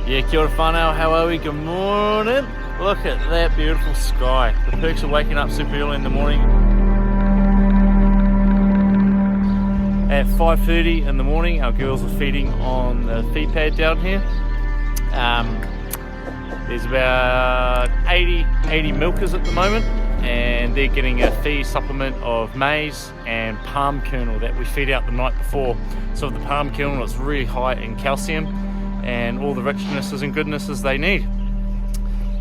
Yeah, kia ora whanau, how are we? Good morning. Look at that beautiful sky. The perks are waking up super early in the morning. At 5:30 in the morning, our girls are feeding on the feed pad down here. There's about 80 milkers at the moment, and they're getting a feed supplement of maize and palm kernel that we feed out the night before. So the palm kernel is really high in calcium and all the richnesses and goodnesses they need.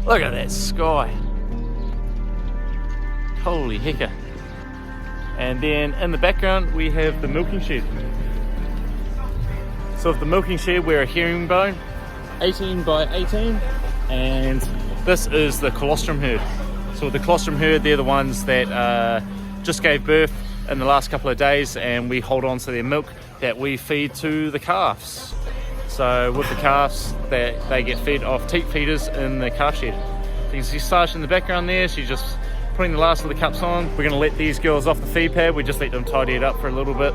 Look at that sky. Holy hecker. And then in the background we have the milking shed. So with the milking shed we're a herringbone, 18 by 18, and this is the colostrum herd. So the colostrum herd, they're the ones that just gave birth in the last couple of days, and we hold on to their milk that we feed to the calves. So with the calves, they get fed off teat feeders in the calf shed. You can see Sasha in the background there, she's just putting the last of the cups on. We're going to let these girls off the feed pad, we just let them tidy it up for a little bit.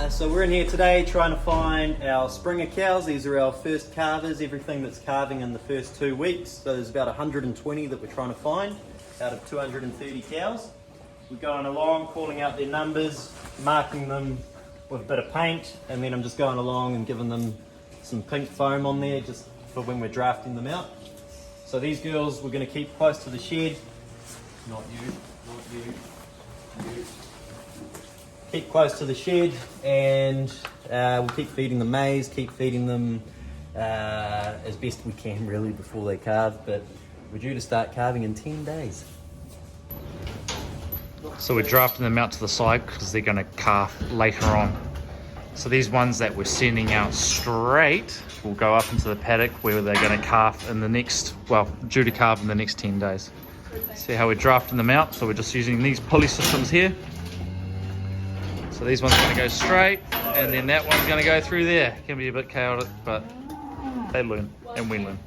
So we're in here today trying to find our Springer cows. These are our first calvers, everything that's calving in the first 2 weeks. So there's about 120 that we're trying to find out of 230 cows. We're going along, calling out their numbers, marking them with a bit of paint, and then I'm just going along and giving them some pink foam on there just for when we're drafting them out. So these girls we're going to keep close to the shed. Not you. Keep close to the shed, and we'll keep feeding them maize, keep feeding them as best we can really before they calve, but we're due to start calving in 10 days. So we're drafting them out to the side because they're going to calf later on. So these ones that we're sending out straight will go up into the paddock where they're going to calf in the next, well, due to calve in the next 10 days. See how we're drafting them out? So we're just using these pulley systems here. So these ones are going to go straight, and then that one's going to go through there. It can be a bit chaotic, but they learn, and we learn.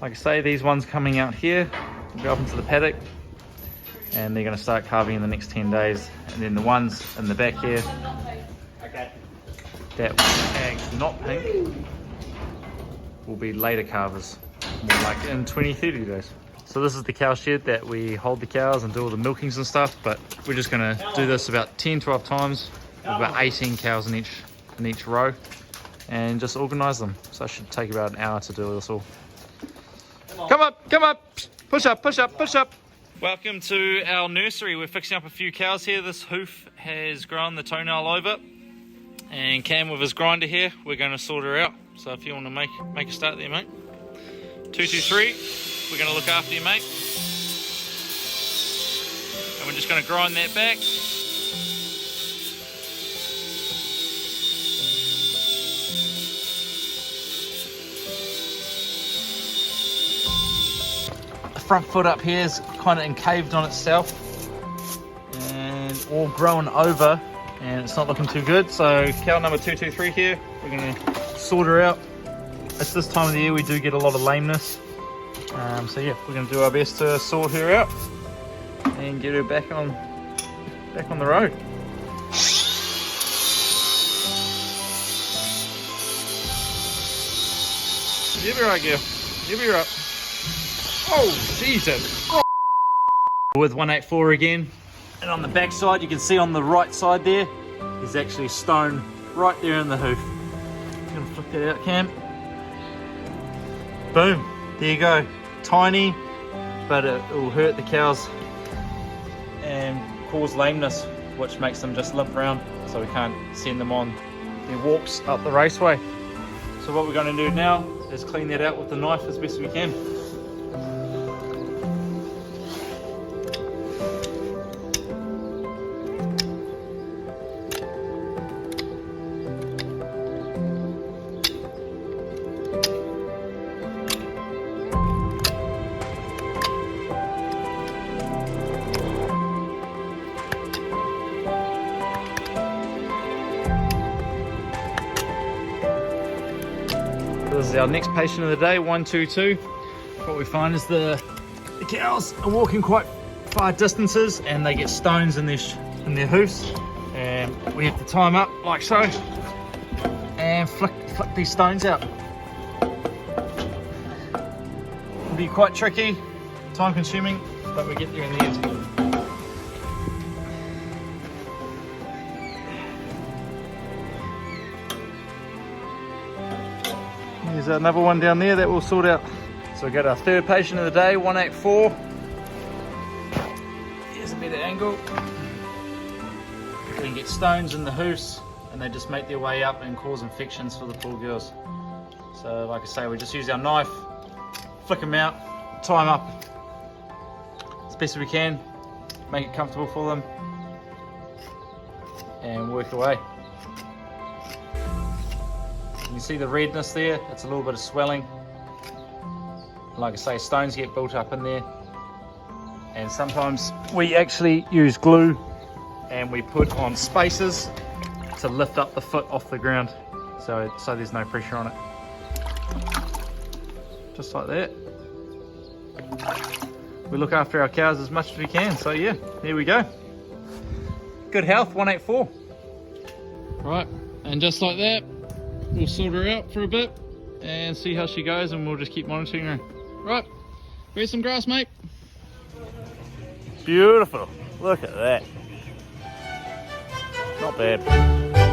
Like I say, these ones coming out here will go up into the paddock, and they're going to start calving in the next 10 days. And then the ones in the back here, that tagged not pink, will be later calvers, more like in 20-30 days. So this is the cow shed that we hold the cows and do all the milkings and stuff, but we're just going to do this about 10-12 times with about 18 cows in each row, and just organize them. So it should take about an hour to do this all. Come up, push up. Welcome to our nursery. We're fixing up a few cows here. This Hoof has grown the toenail over, and Cam with his grinder here, we're going to sort her out. So if you want to make a start there, mate. 2, 2, 3, we're going to look after you, mate. And we're just going to grind that back. Front foot up here is kind of encaved on itself and all grown over, and it's not looking too good. So cow number 223 here, we're going to sort her out. It's this time of the year we do get a lot of lameness, so yeah, we're going to do our best to sort her out and get her back on the road. You'll be right, girl. You'll be right. Oh, Jesus. Oh. With 184 again. And on the back side, you can see on the right side there, there's actually a stone right there in the hoof. I'm going to flick that out, Cam. Boom. There you go. Tiny, but it will hurt the cows and cause lameness, which makes them just limp around, so we can't send them on their walks up the raceway. So what we're going to do now is clean that out with the knife as best we can. This is our next patient of the day, 122. What we find is the cows are walking quite far distances, and they get stones in their hoofs, and we have to tie them up like so and flick these stones out. It'll be quite tricky, time consuming, but we get there in the end. There's another one down there that we'll sort out. So we got our third patient of the day, 184. Here's a better angle. We can get stones in the hoofs and they just make their way up and cause infections for the poor girls. So like I say, we just use our knife, flick them out, tie them up as best we can, make it comfortable for them, and work away. You can see the redness there, it's a little bit of swelling. Like I say, stones get built up in there. And sometimes we actually use glue and we put on spacers to lift up the foot off the ground. So there's no pressure on it. Just like that. We look after our cows as much as we can. So yeah, there we go. Good health, 184. Right, and just like that, we'll sort her out for a bit and see how she goes, and we'll just keep monitoring her. Right, here's some grass, mate. Beautiful, look at that. Not bad.